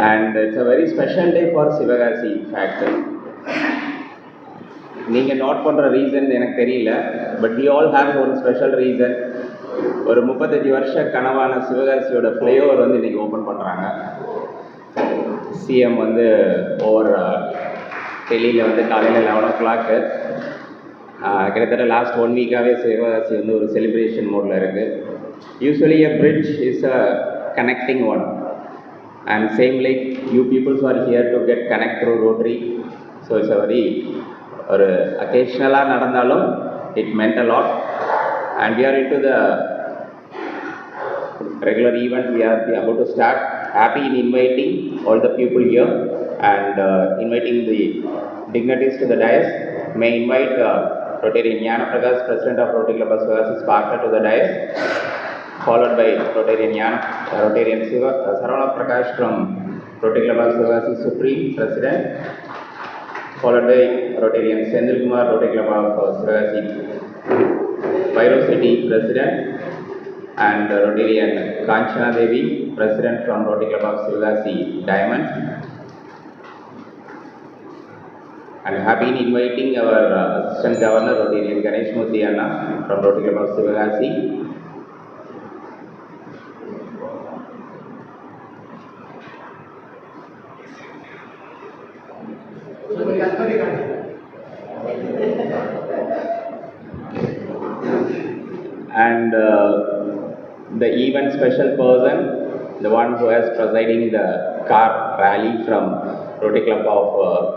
and it's a very special day for Sivagasi fact. நீங்கள் note பண்ணுற reason எனக்கு தெரியல, but we all have one special reason. ஒரு 35 வருஷ கனவான சிவகாசியோட ஃப்ளைஓவர் வந்து இன்றைக்கி ஓப்பன் பண்ணுறாங்க. சிஎம் வந்து ஓவர் டெல்லியில் வந்து காலையில் 11 o'clock. கிட்டத்தட்ட லாஸ்ட் 1 வீக்காகவே சிவகாசி வந்து ஒரு செலிப்ரேஷன் மோடில் இருக்குது. Usually a bridge is a connecting one, and same like you people are here to get connect through Rotary, so it's a very ஒரு அக்கேஷ்னலாக நடந்தாலும் it meant a lot, and we are into the regular event. We are about to start. Happy in inviting all the people here and inviting the dignitaries to the dais. May invite Rotarian Jnana Prakash, President of Rotary Club of Sivagasi, Sparkler, to the dais, followed by Rotarian Saravana Prakash from Rotary Club of Sivagasi, Supreme President, followed by Rotarian Sendil Kumar, Rotary Club of Sivagasi, Pyro City President, and Rotarian Kanchana Devi, President from Rotary Club of Sivagasi, Diamond. And happy in inviting our Assistant Governor, Rotarian Ganesh Murthy Anna from Rotary Club of Sivagasi. And the event special person, the one who is presiding the car rally from Rotary Club of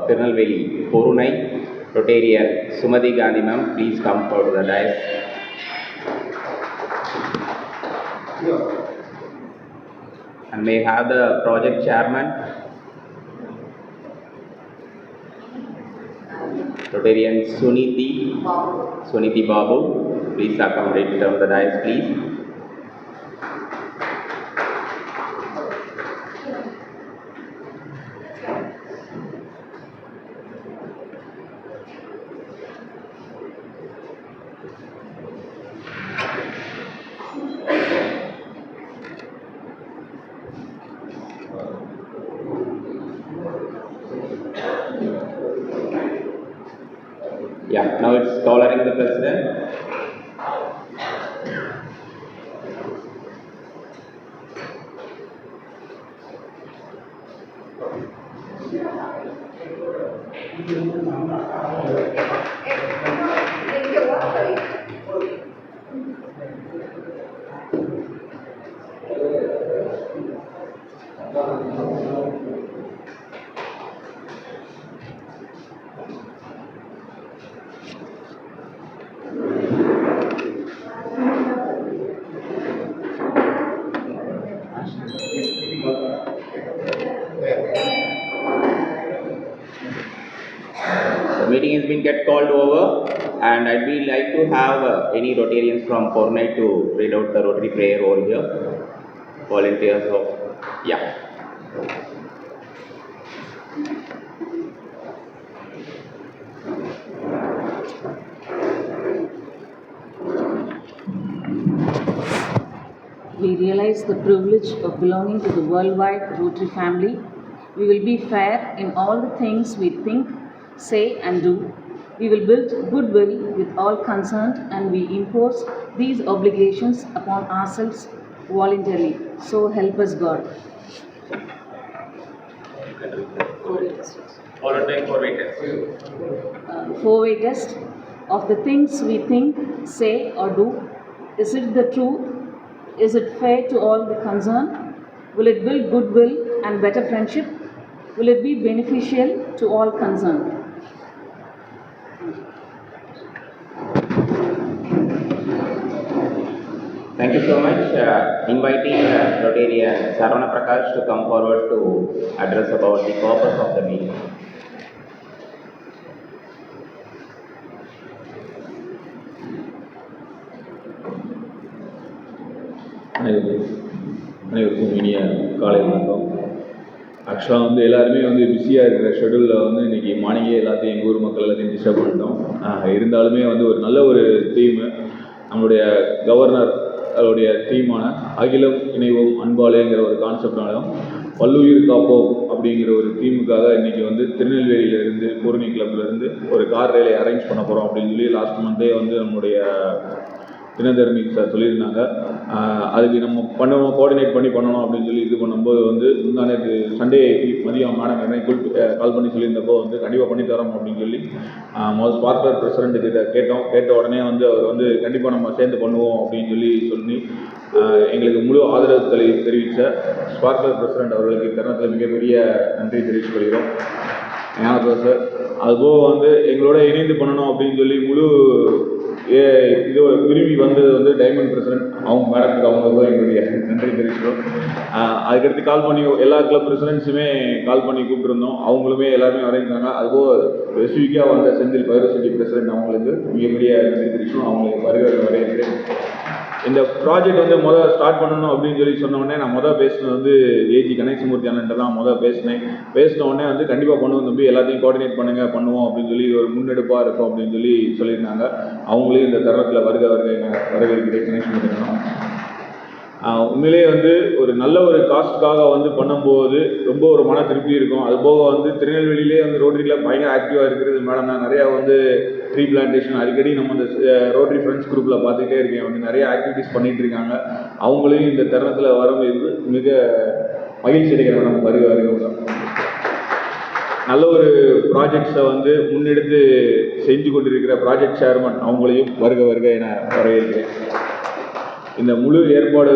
Tirunelveli, Porunai, Rotarian Sumati Gandhi ma'am, please come forward to the dais. And may have the project chairman, Rotarian Suniti Babu, please accommodate on the dais, please. Yeah, now it's collaring the president. The meeting has been called over, and I'd be like to have any Rotarians from Porunai to read out the Rotary prayer over here. Volunteers of, yeah. We realize the privilege of belonging to the worldwide Rotary family. We will be fair in all the things we think, say and do. We will build goodwill with all concerned, and we impose these obligations upon ourselves voluntarily. So help us God. Four-way test of the things we think, say or do. Is it the truth? Is it fair to all the concerned? Will it build goodwill and better friendship? Will it be beneficial to all concerned? Thank you so much. Inviting Rotarian Saravana Prakash to come forward to address about the purpose of the meeting. அனைவருக்கும் இனிய காலை வணக்கம். ஆக்சுவலாக வந்து எல்லாருமே வந்து பிஸியாக இருக்கிற ஷெடியூலில் வந்து இன்றைக்கி மார்னிங்கே எல்லாத்தையும் எங்கள் ஊர் மக்கள் எல்லாத்தையும் டிஸ்டர்ப் பண்ணிட்டோம். இருந்தாலுமே வந்து ஒரு நல்ல ஒரு தீமு நம்மளுடைய கவர்னர் அவருடைய தீமான அகிலம் இணைவோம் அன்பாலேங்கிற ஒரு கான்செப்டாலும் பல்லுயிர் காப்போம் அப்படிங்கிற ஒரு தீமுக்காக இன்றைக்கி வந்து திருநெல்வேலியிலேருந்து பூரணி கிளப்லேருந்து ஒரு கார் ரேலை அரேஞ்ச் பண்ண போகிறோம் அப்படின்னு சொல்லி லாஸ்ட் மந்த்தே வந்து நம்முடைய தினதரணி சார் சொல்லியிருந்தாங்க. அதுக்கு நம்ம பண்ணணும், கோஆர்டினேட் பண்ணி பண்ணணும் அப்படின்னு சொல்லி இது பண்ணும்போது வந்து முந்தானேக்கு சண்டே மதியம் மேடம் என்னை கால் பண்ணி சொல்லியிருந்தப்போ வந்து கண்டிப்பாக பண்ணி தரோம் அப்படின்னு சொல்லி முதல் ஸ்பார்க்லர் பிரசிடென்ட் கிட்ட கேட்ட உடனே வந்து அவர் வந்து கண்டிப்பாக நம்ம சேர்ந்து பண்ணுவோம் அப்படின்னு சொல்லி எங்களுக்கு முழு ஆதரவு தெரிவித்த ஸ்பார்க்லர் பிரசிடென்ட் அவர்களுக்கு தருணத்தில் மிகப்பெரிய நன்றி தெரிவித்துக் கொள்கிறோம். ஞானப்பிரகாஷ் சார் அதுபோக வந்து எங்களோட இணைந்து பண்ணணும் அப்படின்னு சொல்லி முழு இது விரும்பி வந்தது வந்து டைமண்ட் பிரசிடென்ட் அவங்க மேடத்துக்கு அவங்களுக்கும் எங்களுடைய நன்றி தெரிவிக்கிறோம். அதுக்கடுத்து கால் பண்ணி எல்லா கிளப் பிரசிடென்ட்ஸுமே கால் பண்ணி கூப்பிட்டுருந்தோம். அவங்களுமே எல்லாருமே வரைஞ்சாங்க. அதுபோக ஸ்பெசிஃபிக்காக வந்த செந்தில் பைரோசிட்டி பிரசிடென்ட் அவங்களுக்கு மிகப்பெரிய நன்றி தெரிவிச்சோம். அவங்களுக்கு வரவேற்கிறேன். இந்த ப்ராஜெக்ட் வந்து ஸ்டார்ட் பண்ணணும் அப்படின்னு சொல்லி சொன்னோடனே நான் பேசினது வந்து ஏஜி கணேசமூர்த்தி அண்ணன்ட்ட தான் பேசின உடனே வந்து கண்டிப்பாக பண்ணுவோம் தம்பி, எல்லாத்தையும் கோஆர்டினேட் பண்ணுவோம் அப்படின்னு சொல்லி ஒரு முன்னெடுப்பாக இருக்கும் அப்படின்னு சொல்லியிருந்தாங்க. அவங்களையும் இந்த தருணத்தில் வரவேற்கிறேன் கணேசமூர்த்தி அண்ணன். உண்மையிலே வந்து ஒரு நல்ல ஒரு காஸ்ட்டுக்காக வந்து பண்ணும்போது ரொம்ப ஒரு மன திருப்தி இருக்கும். அதுபோக வந்து திருநெல்வேலியிலே வந்து ரோட்டரி கிளப் பயங்கர ஆக்டிவாக இருக்கிறது மேடம் தான். நிறையா வந்து ட்ரீ பிளான்டேஷன் அடிக்கடி நம்ம இந்த ரோட்டரி ஃப்ரெண்ட்ஸ் குரூப்பில் பார்த்துக்கிட்டே இருக்கேன். வந்து நிறைய ஆக்டிவிட்டீஸ் பண்ணிகிட்டு இருக்காங்க. அவங்களையும் இந்த தருணத்தில் வரும்போது மிக மகிழ்ச்சி அடைகிற நம்ம வருகிறோம். நல்ல ஒரு ப்ராஜெக்ட்ஸை வந்து முன்னெடுத்து செஞ்சு கொண்டிருக்கிற ப்ராஜெக்ட் சேர்மன் அவங்களையும் வருக என வரவேற்கிறேன். இந்த முழு ஏற்பாடு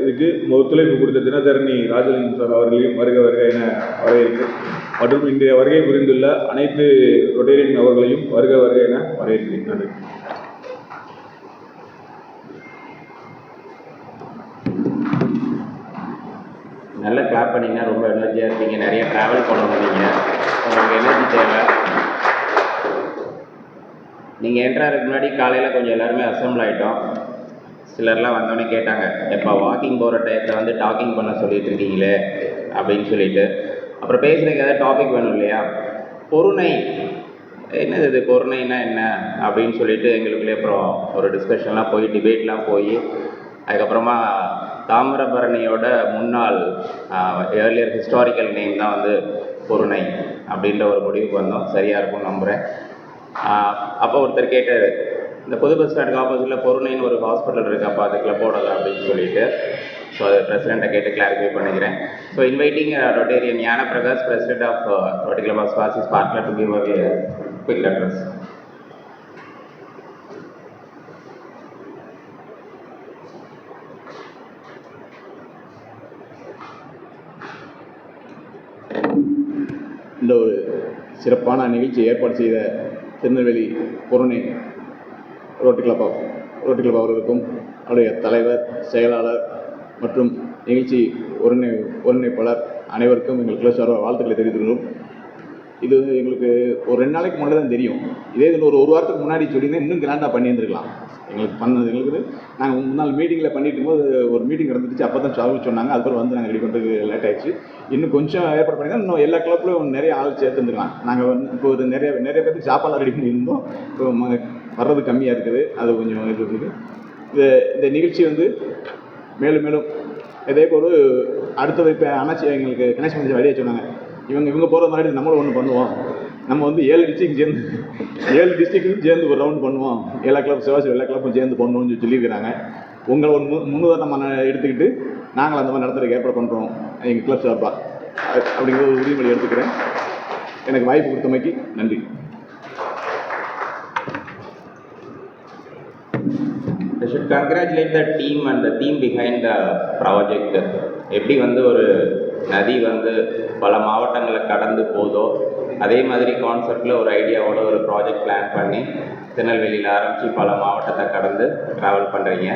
இதுக்கு ஒத்துழைப்பு கொடுத்த தினதரணி ராஜலிங்கம் சார் அவர்களையும் வருக என வரவேற்கிறேன். மற்றும் இன்றைய வருகை புரிந்துள்ள அனைத்து ரொட்டேரியன் அவர்களையும் வருக என வரவேற்கிறேன். நன்றி. நல்லா கிளாப் பண்ணிங்கன்னா ரொம்ப எனர்ஜியாக இருப்பீங்க. நிறைய ட்ராவல் பண்ணணும். உங்களுக்கு எனர்ஜி தேவை. நீங்கள் என்ட்ராருக்கு முன்னாடி காலையில் கொஞ்சம் எல்லாருமே அசம்பிள் ஆகிட்டோம். சிலர்லாம் வந்தோடனே கேட்டாங்க, எப்போ வாக்கிங் போகிற டயத்தில் வந்து டாக்கிங் பண்ண சொல்லிட்டு இருக்கீங்களே அப்படின்னு சொல்லிட்டு. அப்புறம் பேசுகிறதுக்கு ஏதாவது டாபிக் வேணும் இல்லையா? பொருணை என்னது இது, பொருணைனா என்ன அப்படின்னு சொல்லிட்டு எங்களுக்குள்ளே அப்புறம் ஒரு டிஸ்கஷன்லாம் போய் டிபேட்லாம் போய் அதுக்கப்புறமா தாமிரபரணியோட முன்னாள் ஏர்லியர் ஹிஸ்டாரிக்கல் நேம் தான் வந்து பொருணை அப்படின்ற ஒரு முடிவுக்கு வந்தோம். சரியாக இருக்கும்னு நம்புகிறேன். அப்போ ஒருத்தர் கேட்டார், இந்த புது பஸ் ஸ்டாண்டுக்கு ஆப்போசிட்டில் பொருணைன்னு ஒரு ஹாஸ்பிட்டல் இருக்காப்பா, அது கிளப்போடல அப்படின்னு சொல்லிட்டு. ஸோ அது பிரசிடெண்ட்டை கேட்டு கிளாரிஃபை பண்ணிக்கிறேன். So inviting Rotarian Gnanaprakash, president of Rotary Club of ஸ்வாசி sparkler to give away quick address. இந்த ஒரு சிறப்பான நிகழ்ச்சியை ஏற்பாடு செய்த திருநெல்வேலி பொருணை ரோட்டரி கிளப் அவர்களுக்கும் அவருடைய தலைவர், செயலாளர் மற்றும் நிகழ்ச்சி ஒருங்கிணைப்பாளர் அனைவருக்கும் எங்கள் கிளப் சார்பாக வாழ்த்துக்களை தெரிவித்துள்ளோம். இது வந்து எங்களுக்கு ஒரு 2 நாளைக்கு முன்னாடி தான் தெரியும். இதே இது ஒரு வாரத்துக்கு முன்னாடி சொல்லியிருந்தேன், இன்னும் கிராண்டாக பண்ணியிருந்துருக்கலாம். எங்களுக்கு நாங்கள் முன்னாள் மீட்டிங்கில் பண்ணிட்டு இருக்கும்போது ஒரு மீட்டிங் நடந்துச்சு. அப்போ தான் சொன்னாங்க. அதுக்கப்புறம் வந்து நாங்கள் ரெடி பண்ணுறதுக்கு லேட் ஆகிடுச்சு. இன்னும் கொஞ்சம் ஏற்பாடு பண்ணி தான் இன்னும் எல்லா கிளப்லையும் நிறைய ஆள் சேர்த்துருந்துருக்கலாம். நாங்கள் வந்து இப்போ ஒரு நிறைய பேருக்கு சாப்பாடு ரெடி பண்ணியிருந்தோம். இப்போ வர்றது கம்மியாக இருக்குது. அது கொஞ்சம் இது இருக்குது. இந்த நிகழ்ச்சி வந்து மேலும் இதே ஒரு அடுத்தது இப்போ அண்ணாச்சி எங்களுக்கு கணேசன் ஐடியா சொன்னாங்க. இவங்க போகிற மாதிரி நம்மளும் ஒன்று பண்ணுவோம். நம்ம வந்து 7 டிஸ்ட்ரிக்டும் சேர்ந்து ஒரு ரவுண்ட் பண்ணுவோம். எல்லா கிளப்பும் சேர்ந்து பண்ணணும்னு சொல்லியிருக்கிறாங்க. உங்களை ஒரு முன்னுதாரணமாக எடுத்துக்கிட்டு நாங்கள் அந்த மாதிரி நடத்துறதுக்கு ஏற்பாடு பண்ணுறோம் எங்கள் கிளப் சார்பாக அப்படிங்கிற ஒரு உறுதிமொழி எடுத்துக்கிறேன். எனக்கு வாய்ப்பு கொடுத்தமைக்கு நன்றி. I should congratulate the team and the team behind the project. எப்படி வந்து ஒரு நதி வந்து பல மாவட்டங்களை கடந்து போதோ அதே மாதிரி கான்செப்டில் ஒரு ஐடியாவோட ஒரு ப்ராஜெக்ட் பிளான் பண்ணி திருநெல்வேலியில் ஆரம்பித்து பல மாவட்டத்தை கடந்து ட்ராவல் பண்ணுறீங்க.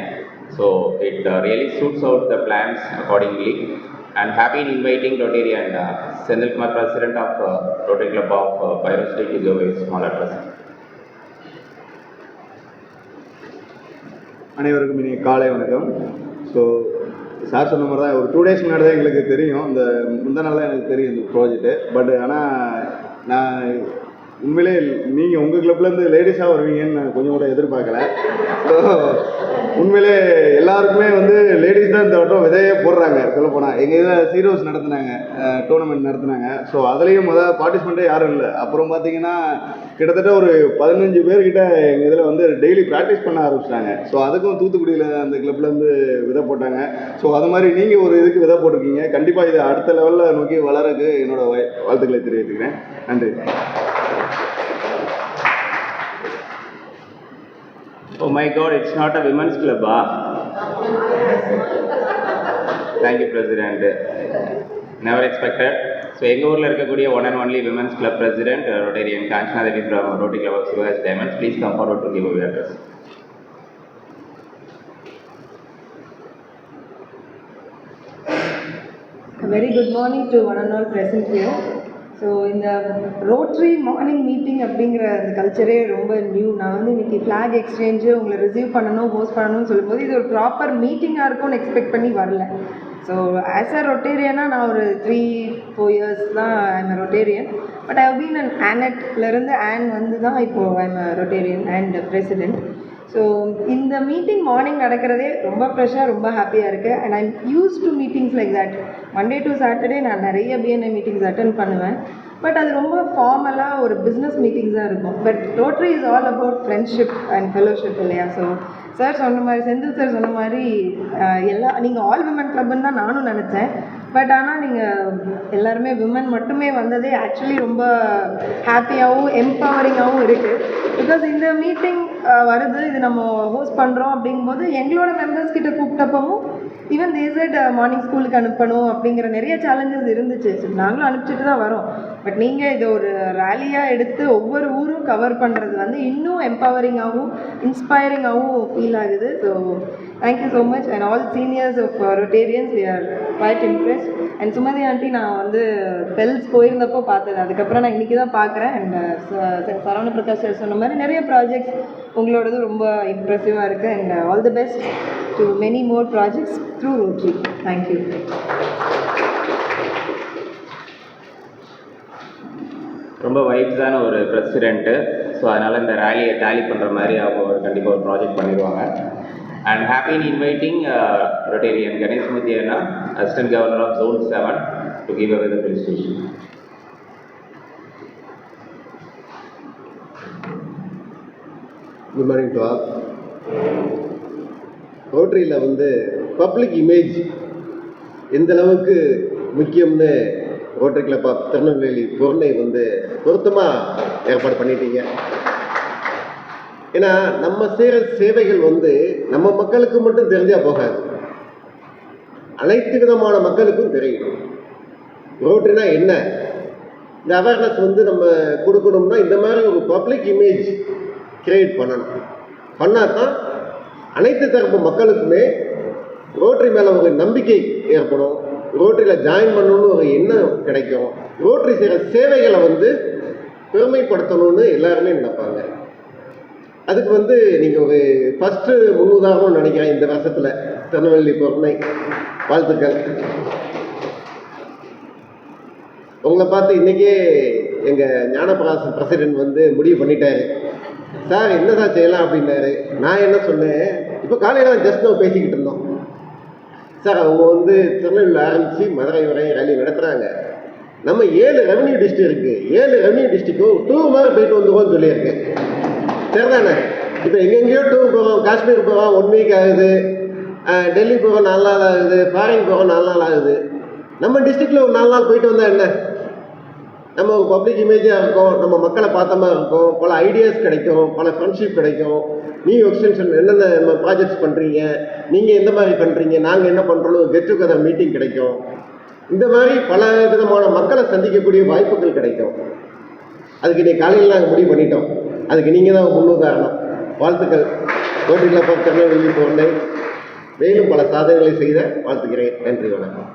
So it really suits out the plans accordingly. And happy in inviting Rotarian Senthil Kumar, President of Rotary Club of Pyro State, to give a small address. அனைவருக்கும் இனி காலை வணக்கம். ஸோ சார் சொன்ன மாதிரி தான் ஒரு 2 days முன்னாடி தான் எங்களுக்கு தெரியும். இந்த முந்தா நாள் தான் எனக்கு தெரியும் இந்த ப்ராஜெக்ட்டு. பட் ஆனால் நான் உண்மையிலே நீங்கள் உங்கள் கிளப்லேருந்து லேடிஸாக வருவீங்கன்னு நான் கொஞ்சம் கூட எதிர்பார்க்கல. ஸோ உண்மையிலே எல்லாருக்குமே வந்து லேடிஸ் தான் இந்த வட்டம் விதையே போடுறாங்க. சொல்லப்போனால் எங்கள் இதில் சீரோஸ் நடத்துனாங்க, டோர்னமெண்ட் நடத்துனாங்க. ஸோ அதுலேயும் பார்ட்டிசிபெண்ட்டே யாரும் இல்லை. அப்புறம் பார்த்தீங்கன்னா கிட்டத்தட்ட ஒரு 15 பேர்கிட்ட எங்கள் இதில் வந்து டெய்லி ப்ராக்டிஸ் பண்ண ஆரம்பிச்சிட்டாங்க. ஸோ அதுக்கும் தூத்துக்குடியில் அந்த கிளப்லேருந்து விதை போட்டாங்க. ஸோ அது மாதிரி நீங்கள் ஒரு இதுக்கு விதை போட்டிருக்கீங்க. கண்டிப்பாக இது அடுத்த லெவலில் நோக்கி வளரக்கு என்னோட வாழ்த்துக்களை தெரிவித்துக்கிறேன். நன்றி. Oh my God, it's not a women's club, Thank you, President. Never expected. So, எங்கள் ஊரில் இருக்கக்கூடிய one and only women's club president, Rotarian Kanchana Devi from Rotary Club of Sivas Diamonds. Please come forward to give your address. A very good morning to one and all present here. So இந்த rotary morning meeting அப்படிங்கிற அந்த கல்ச்சரே ரொம்ப new. நான் வந்து இன்றைக்கி flag exchange உங்களை receive பண்ணணும், host பண்ணணும்னு சொல்லும்போது இது ஒரு ப்ராப்பர் மீட்டிங்காக இருக்கும்னு எக்ஸ்பெக்ட் பண்ணி வரல. ஸோ ஆஸ் அ ரொட்டேரியனாக நான் ஒரு 3-4 years தான் I'm a Rotarian. But I have been an ஆனட்லேருந்து வந்து தான் இப்போது I'm a Rotarian and president. So இந்த மீட்டிங் மார்னிங் நடக்கிறதே ரொம்ப ஃப்ரெஷ்ஷாக ரொம்ப ஹாப்பியாக இருக்குது. And I'm use to meetings like that. Monday to Saturday நான் நிறைய பிஎன்ஐ மீட்டிங்ஸ் அட்டன் பண்ணுவேன். பட் அது ரொம்ப ஃபார்மலாக ஒரு பிஸ்னஸ் மீட்டிங்ஸாக இருக்கும். But Rotary is all about friendship and fellowship இல்லையா? ஸோ சார் சொன்ன மாதிரி, செந்தில் சார் சொன்ன மாதிரி நீங்கள் ஆல் விமன் கிளப்புன்னு தான் நானும் நினச்சேன். பட் ஆனால் நீங்கள் எல்லாருமே விமன் மட்டுமே வந்ததே ஆக்சுவலி ரொம்ப ஹாப்பியாகவும் எம்பவரிங்காகவும் இருக்குது. பிகாஸ் இந்த மீட்டிங் வருது, இது நம்ம ஹோஸ்ட் பண்ணுறோம் அப்படிங்கும்போது எங்களோட மெம்பர்ஸ் கிட்ட கூப்பிட்டப்பவும் ஈவன் தேசட் மார்னிங் ஸ்கூலுக்கு அனுப்பணும் அப்படிங்கிற நிறைய சேலஞ்சஸ் இருந்துச்சு. ஸோ நாங்களும் அனுப்பிச்சிட்டு தான் வரோம். பட் நீங்கள் இதை ஒரு ரேலியாக எடுத்து ஒவ்வொரு ஊரும் கவர் பண்ணுறது வந்து இன்னும் எம்பவரிங்காகவும் இன்ஸ்பைரிங்காகவும் ஃபீல் ஆகுது. So thank you so much and all seniors of Rotarians, we are quite impressed. And Sumathi aunty நான் வந்து பெல்ஸ் போயிருந்தப்போ பார்த்தது, அதுக்கப்புறம் நான் இன்றைக்கி தான் பார்க்குறேன். அண்ட் சரவண பிரகாஷ் சார் சொன்ன மாதிரி நிறைய ப்ராஜெக்ட்ஸ் உங்களோடது ரொம்ப இம்ப்ரெசிவாக இருக்குது. And all the best to many more projects through rotary. Thank you. ரொம்ப வைப்ஸான ஒரு பிரசிடென்ட்டு. ஸோ அதனால் இந்த ரேலியை டேலி பண்ணுற மாதிரி அவங்க கண்டிப்பாக ஒரு ப்ராஜெக்ட் பண்ணிடுவாங்க. And happy in inviting Rotarian Ganesh Muthiana, Assistant Governor of Zone 7, to give away the felicitation. Good morning to all. ரோட்டரியில் வந்து பப்ளிக் இமேஜ் எந்த அளவுக்கு முக்கியம்னு ரோட்டரி கிளப் ஆஃப் திருநெல்வேலி பொருளை வந்து பொருத்தமாக ஏற்பாடு பண்ணிட்டீங்க. ஏன்னா நம்ம செய்கிற சேவைகள் வந்து நம்ம மக்களுக்கு மட்டும் தெரிஞ்சால் போகாது, அனைத்து விதமான மக்களுக்கும் தெரியும். ரோட்டரினா என்ன, இந்த அவேர்னஸ் வந்து நம்ம கொடுக்கணும்னா இந்த மாதிரி ஒரு பப்ளிக் இமேஜ் கிரியேட் பண்ணணும். பண்ணால் தான் அனைத்து தரப்பு மக்களுக்குமே ரோட்டரி மேலே ஒரு நம்பிக்கை ஏற்படும், ரோட்டரியில் ஜாயின் பண்ணணும்னு ஒரு எண்ணம் கிடைக்கும், ரோட்டரி செய்கிற சேவைகளை வந்து பெருமைப்படுத்தணும்னு எல்லாருமே நினைப்பாங்க. அதுக்கு வந்து நீங்கள் ஒரு ஃபஸ்ட்டு முன்னுதாரணம் நினைக்கிறேன் இந்த வருஷத்தில் திருநெல்வேலி பொருளை. வாழ்த்துக்கள். உங்களை பார்த்து இன்றைக்கே எங்கள் ஞானபிரகாசன் பிரசிடென்ட் வந்து முடிவு பண்ணிட்டாரு. சார் என்ன தான் செய்யலாம் அப்படின்னாரு. நான் என்ன சொன்னேன், இப்போ காலையில் ஜஸ்ட் நம்ம பேசிக்கிட்டு இருந்தோம். சார் அவங்க வந்து திருநெல்வேலியில் ஆரம்பித்து மதுரை வரை ரேலி நடத்துகிறாங்க. நம்ம 7 ரெவன்யூ டிஸ்ட்ரிக்ட் இருக்குது, 7 ரெவன்யூ டிஸ்ட்ரிக்டும் டூர் மாதிரி போயிட்டு வந்துருவோம்னு சொல்லியிருக்கேன். சரிதானே? இப்போ எங்கெங்கேயோ டூர் போகிறோம், காஷ்மீர் போகிறோம் 1 வீக் ஆகுது, டெல்லி போகிறோம் 4 நாள் ஆகுது, ஃபாரின் போகிறோம் 4 நாள் ஆகுது. நம்ம டிஸ்ட்ரிக்டில் ஒரு 4 நாள் போயிட்டு வந்தால் என்ன, நம்ம ஒரு பப்ளிக் இமேஜாக இருக்கும், நம்ம மக்களை பார்த்த மாதிரி இருக்கும், பல ஐடியாஸ் கிடைக்கும், பல ஃப்ரெண்ட்ஷிப் கிடைக்கும். நியூ எக்ஸ்டென்ஷன் என்னென்ன நம்ம ப்ராஜெக்ட்ஸ் பண்ணுறீங்க, நீங்கள் எந்த மாதிரி பண்ணுறீங்க, நாங்கள் என்ன பண்ணுறோம், கெட் டுகெதர் மீட்டிங் கிடைக்கும். இந்த மாதிரி பல விதமான மக்களை சந்திக்கக்கூடிய வாய்ப்புகள் கிடைக்கும். அதுக்கு இன்றைக்கி காலையில் நாங்கள் முடிவு பண்ணிட்டோம். அதுக்கு நீங்கள் தான் முன்னுதாரணம். வாழ்த்துக்கள். ரோட்டரி கிளப் ஆஃப் திருநெல்வேலி பொருளை மேலும் பல சாதனைகளை செய்த வாழ்த்துக்கிறேன். நன்றி, வணக்கம்.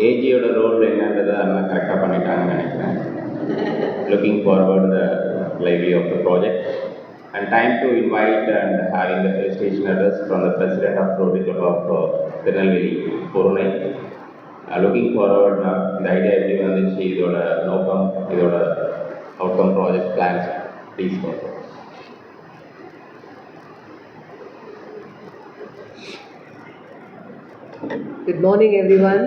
ஏஜியோட ரோல் என்னன்றதை அண்ணன் கரெக்டாக பண்ணிட்டாங்கன்னு நினைக்கிறேன். Looking forward the lively of the project and time to invite and having the felicitation address from the President of Rotary Club of Tirunelveli, Porunai. Looking forward. இந்த ஐடியா எப்படி வந்துச்சு, இதோட நோக்கம், இதோட அவுட்கம், ப்ராஜெக்ட் பிளான்ஸ் ப்ளீஸ் பண்ணுறோம். Good morning everyone.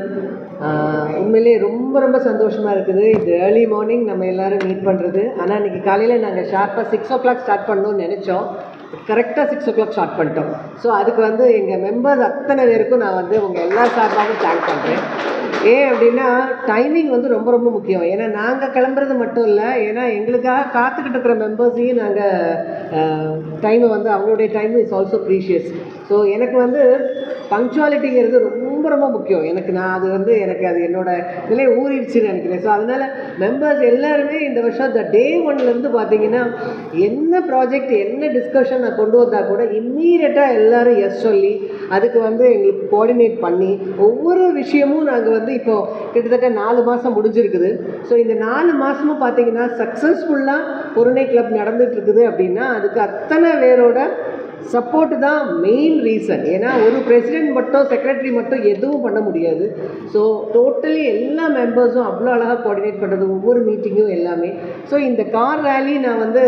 உண்மையிலே ரொம்ப ரொம்ப சந்தோஷமாக இருக்குது. இது ஏர்லி மார்னிங் நம்ம எல்லோரும் மீட் பண்ணுறது. ஆனால் இன்றைக்கி காலையில் நாங்கள் ஷார்ப்பாக 6 o'clock ஸ்டார்ட் பண்ணணும்னு நினச்சோம். கரெக்டாக 6 o'clock ஸ்டார்ட் பண்ணிட்டோம். ஸோ அதுக்கு வந்து எங்கள் மெம்பர்ஸ் அத்தனை பேருக்கும் நான் வந்து உங்கள் எல்லா சார்பாகவும் தேங்க் பண்ணுறேன். ஏன் அப்படின்னா டைமிங் வந்து ரொம்ப ரொம்ப முக்கியம். ஏன்னா நாங்கள் கிளம்புறது மட்டும் இல்லை, ஏன்னா எங்களுக்காக காத்துக்கிட்டு இருக்கிற மெம்பர்ஸையும் நாங்கள் டைமை வந்து அவங்களுடைய time is also precious. So எனக்கு வந்து பங்க்சுவாலிட்டிங்கிறது ரொம்ப ரொம்ப முக்கியம். நான் அது வந்து எனக்கு அது என்னோட நிலை ஊறிடுச்சுன்னு நினைக்கிறேன். ஸோ அதனால் மெம்பர்ஸ் எல்லாருமே இந்த வருஷம் இந்த டே 1லேருந்து பார்த்தீங்கன்னா என்ன ப்ராஜெக்ட் என்ன டிஸ்கஷன் நான் கொண்டு வந்தால் கூட இம்மீடியட்டாக எல்லோரும் எஸ் சொல்லி அதுக்கு வந்து எங்களுக்கு கோஆர்டினேட் பண்ணி ஒவ்வொரு விஷயமும் நாங்கள் வந்து இப்போது கிட்டத்தட்ட 4 மாதம் முடிஞ்சிருக்குது. ஸோ இந்த 4 மாதமும் பார்த்தீங்கன்னா சக்ஸஸ்ஃபுல்லாக பொருணை கிளப் நடந்துகிட்ருக்குது அப்படின்னா அதுக்கு அத்தனை பேரோட சப்போர்ட்டு தான் மெயின் ரீசன். ஏன்னா ஒரு பிரசிடெண்ட் மட்டும் செக்ரட்டரி மட்டும் எதுவும் பண்ண முடியாது. ஸோ டோட்டலி எல்லா மெம்பர்ஸும் அவ்வளோ அழகாக கோஆர்டினேட் பண்ணுறது, ஒவ்வொரு மீட்டிங்கும் எல்லாமே. ஸோ இந்த கார் ரேலி நான் வந்து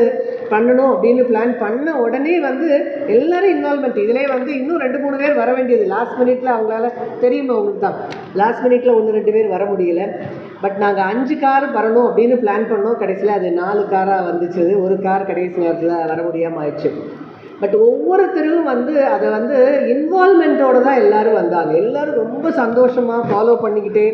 பண்ணணும் அப்படின்னு பிளான் பண்ண உடனே வந்து எல்லோரும் இன்வால்மெண்ட். இதிலே வந்து இன்னும் 2-3 பேர் வர வேண்டியது லாஸ்ட் மினிட்ல அவங்களால தெரியுமா உங்களுக்கு தான், லாஸ்ட் மினிட்ல 1-2 பேர் வர முடியல. பட் நாங்கள் 5 கார் வரணும் அப்படின்னு பிளான் பண்ணோம். கடைசியில் அது 4 காராக வந்துச்சு. ஒரு கார் கடைசி நேரத்தில் வர முடியாமல் ஆயிடுச்சு. பட் ஒவ்வொருத்தரும் வந்து அதை வந்து இன்வால்மெண்ட்டோடு தான் எல்லோரும் வந்தாங்க. எல்லோரும் ரொம்ப சந்தோஷமாக ஃபாலோ பண்ணிக்கிட்டே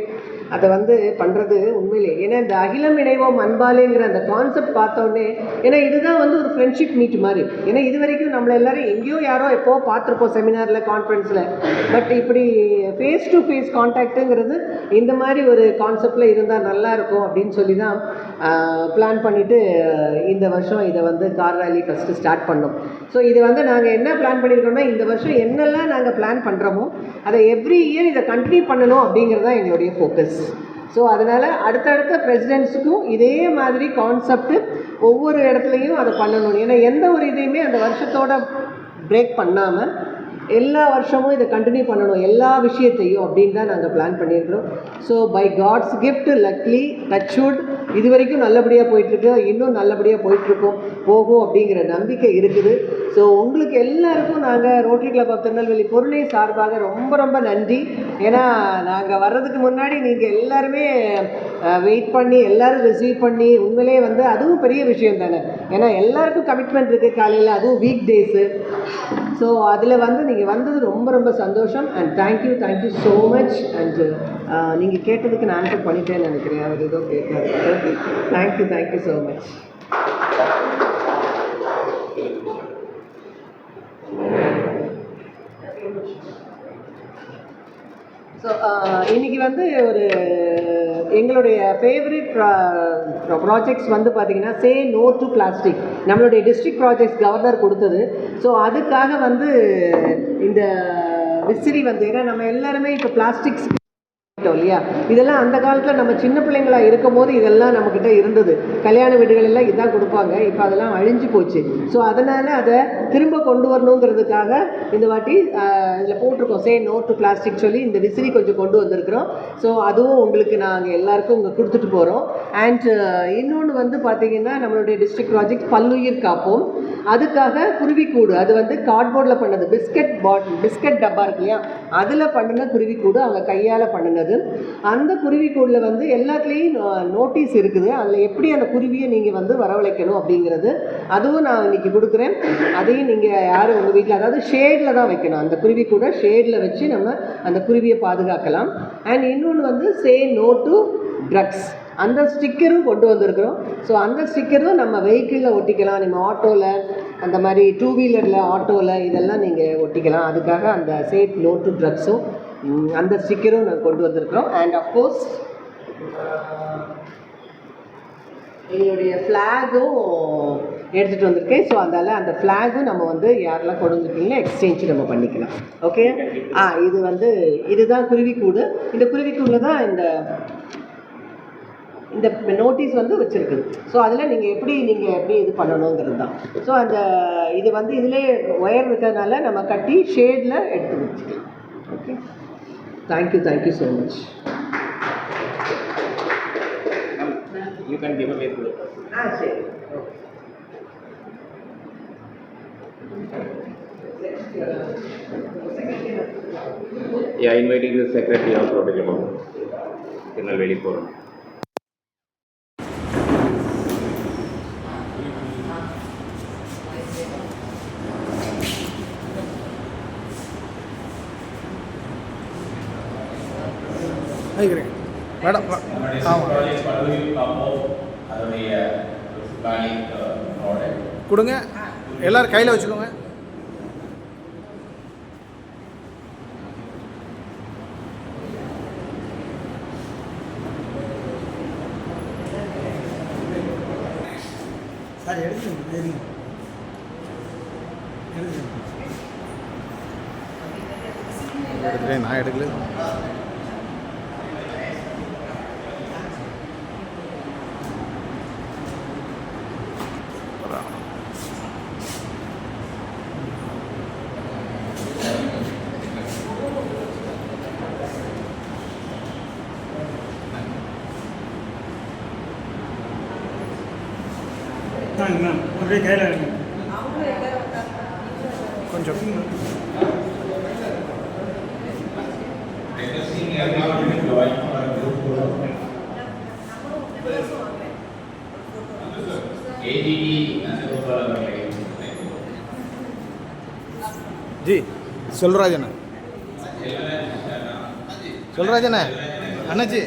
அதை வந்து பண்ணுறது உண்மையிலே. ஏன்னா இந்த அகிலம் இணைவோம் அன்பாலேங்கிற அந்த கான்செப்ட் பார்த்தோன்னே, ஏன்னா இதுதான் வந்து ஒரு ஃப்ரெண்ட்ஷிப் மீட் மாதிரி. ஏன்னா இது வரைக்கும் நம்மளை எல்லோரும் எங்கேயோ யாரோ எப்போ பார்த்துருப்போம் செமினாரில், கான்ஃபரன்ஸில். பட் இப்படி ஃபேஸ் டு ஃபேஸ் கான்டாக்ட்டுங்கிறது இந்த மாதிரி ஒரு கான்செப்டில் இருந்தால் நல்லாயிருக்கும் அப்படின்னு சொல்லி தான் பிளான் பண்ணிவிட்டு இந்த வருஷம் இதை வந்து கார் ரேலி ஃபஸ்ட்டு ஸ்டார்ட் பண்ணோம். ஸோ இது வந்து நாங்கள் என்ன பிளான் பண்ணியிருக்கோம்னா இந்த வருஷம் என்னெல்லாம் நாங்கள் பிளான் பண்ணுறோமோ அதை எவ்ரி இயர் இதை கண்டினியூ பண்ணணும் அப்படிங்கிறது தான் எங்களுடைய ஃபோக்கஸ். ஸோ அதனால் அடுத்தடுத்த பிரசிடென்ட்ஸுக்கும் இதே மாதிரி கான்செப்ட்டு ஒவ்வொரு இடத்துலையும் அதை பண்ணணும். ஏன்னா எந்த ஒரு இதையுமே அந்த வருஷத்தோட பிரேக் பண்ணாமல் எல்லா வருஷமும் இதை கண்டினியூ பண்ணணும் எல்லா விஷயத்தையும் அப்படின்னு தான் நாங்கள் பிளான் பண்ணியிருக்கிறோம். So by God's gift luckily touch wood இது வரைக்கும் நல்லபடியாக போயிட்டுருக்கு, இன்னும் நல்லபடியாக போகும் அப்படிங்கிற நம்பிக்கை இருக்குது. ஸோ உங்களுக்கு எல்லாருக்கும் நாங்கள் Rotary Club of Tirunelveli Porunai சார்பாக ரொம்ப ரொம்ப நன்றி. ஏன்னா நாங்கள் வர்றதுக்கு முன்னாடி நீங்கள் எல்லாருமே வெயிட் பண்ணி எல்லோரும் ரிசீவ் பண்ணி உண்மையிலே வந்து அதுவும் பெரிய விஷயம் தானே. ஏன்னா எல்லாருக்கும் கமிட்மெண்ட் இருக்குது காலையில், அதுவும் வீக் டேஸு. ஸோ அதில் வந்து நீங்கள் வந்தது ரொம்ப ரொம்ப சந்தோஷம். And thank you so much. And நீங்கள் கேட்டதுக்கு நான் ஆன்சர் பண்ணிட்டேன்னு நினைக்கிறேன். அவர் ஏதோ கேட்காது. Okay, thank you so much. So இன்றைக்கி வந்து ஒரு எங்களுடைய ஃபேவரட் ப்ராஜெக்ட்ஸ் வந்து பார்த்திங்கன்னா சே நோ டு பிளாஸ்டிக், நம்மளுடைய டிஸ்ட்ரிக்ட் ப்ராஜெக்ட்ஸ் கவர்னர் கொடுத்தது. ஸோ அதுக்காக வந்து இந்த விசிறி வந்து, ஏன்னா நம்ம எல்லாருமே இப்போ பிளாஸ்டிக்ஸ் இல்லையா, இதெல்லாம் அந்த காலத்தில் நம்ம சின்ன பிள்ளைங்களா இருக்கும் போது இதெல்லாம் நம்மக்கிட்ட இருந்தது. கல்யாண வீடுகளெல்லாம் இதான் கொடுப்பாங்க. இப்போ அதெல்லாம் அழிஞ்சு போச்சு. ஸோ அதனால் அதை திரும்ப கொண்டு வரணுங்கிறதுக்காக இந்த வாட்டி இதில் போட்டிருக்கோம் சே நோ டு பிளாஸ்டிக் சொல்லி இந்த விசிறி கொஞ்சம் கொண்டு வந்திருக்கிறோம். ஸோ அதுவும் உங்களுக்கு நாங்கள் எல்லாருக்கும் இங்கே கொடுத்துட்டு போகிறோம். அண்ட் இன்னொன்று வந்து பார்த்திங்கன்னா நம்மளுடைய டிஸ்ட்ரிக்ட் ப்ராஜெக்ட் பல்லுயிர் காப்போம். அதுக்காக குருவிக்கூடு, அது வந்து கார்ட்போர்டில் பண்ணது, பிஸ்கட் டப்பா இருக்கு இல்லையா, அதில் பண்ணின குருவிக்கூடு அவங்க கையால் பண்ணினது. அந்த குருவிக்கூடில் வந்து எல்லாத்துலேயும் நோட்டீஸ் இருக்குது, அதில் எப்படி அந்த குருவியை நீங்கள் வந்து வரவழைக்கணும் அப்படிங்கிறது அதுவும் நான் இன்றைக்கி கொடுக்குறேன். அதையும் நீங்கள் யாரும் உங்கள் வீட்டில், அதாவது ஷேடில் தான் வைக்கணும். அந்த குருவிக்கூட ஷேடில் வச்சு நம்ம அந்த குருவியை பாதுகாக்கலாம். அண்ட் இன்னொன்று வந்து சே நோ டு ட்ரக்ஸ், அந்த ஸ்டிக்கரும் கொண்டு வந்திருக்கிறோம். ஸோ அந்த ஸ்டிக்கரும் நம்ம வெஹிக்கிளில் ஒட்டிக்கலாம், நம்ம ஆட்டோவில், அந்த மாதிரி 2 வீலரில், ஆட்டோவில் இதெல்லாம் நீங்கள் ஒட்டிக்கலாம். அதுக்காக அந்த சே நோ டு ட்ரக்ஸும் அந்த ஸ்டிக்கரும் நாங்கள் கொண்டு வந்திருக்கிறோம். அண்ட் அஃப்கோர்ஸ் எங்களுடைய ஃப்ளாகும் எடுத்துகிட்டு வந்திருக்கேன். ஸோ அதனால் அந்த ஃப்ளாகும் நம்ம வந்து யாரெல்லாம் கொண்டு வந்துருக்கீங்களோ எக்ஸ்சேஞ்சு நம்ம பண்ணிக்கலாம். ஓகே, இது வந்து இதுதான் குருவிக்கூடு. இந்த குருவிக்கூடில் தான் இந்த நோட்டீஸ் வந்து வச்சுருக்குது. ஸோ அதில் நீங்கள் எப்படி இது பண்ணணுங்கிறது தான். ஸோ அந்த இது வந்து இதிலே ஒயர் இருக்கிறதுனால நம்ம கட்டி ஷேடில் எடுத்து வச்சுக்கலாம். Okay, thank you so much. you can give away to the person. சரி Yeah, inviting the secretary of Rotary Club, Tirunelveli Forum. ஆகிக்கிறேன் மேடம் ஆமாம் கொடுங்க எல்லோரும் கையில் வச்சுக்கோங்க சார் எடுத்துகிறேன் நான் எடுக்கல அப்படியே கையில் கொஞ்சம் ஜி சொல்ராஜண்ணா சொல்ராஜண்ணா அண்ணாச்சி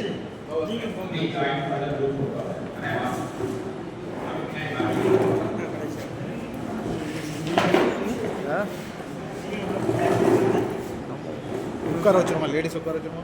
உட்கார வச்சிருமா லேடிஸ் உட்கார வச்சிருமா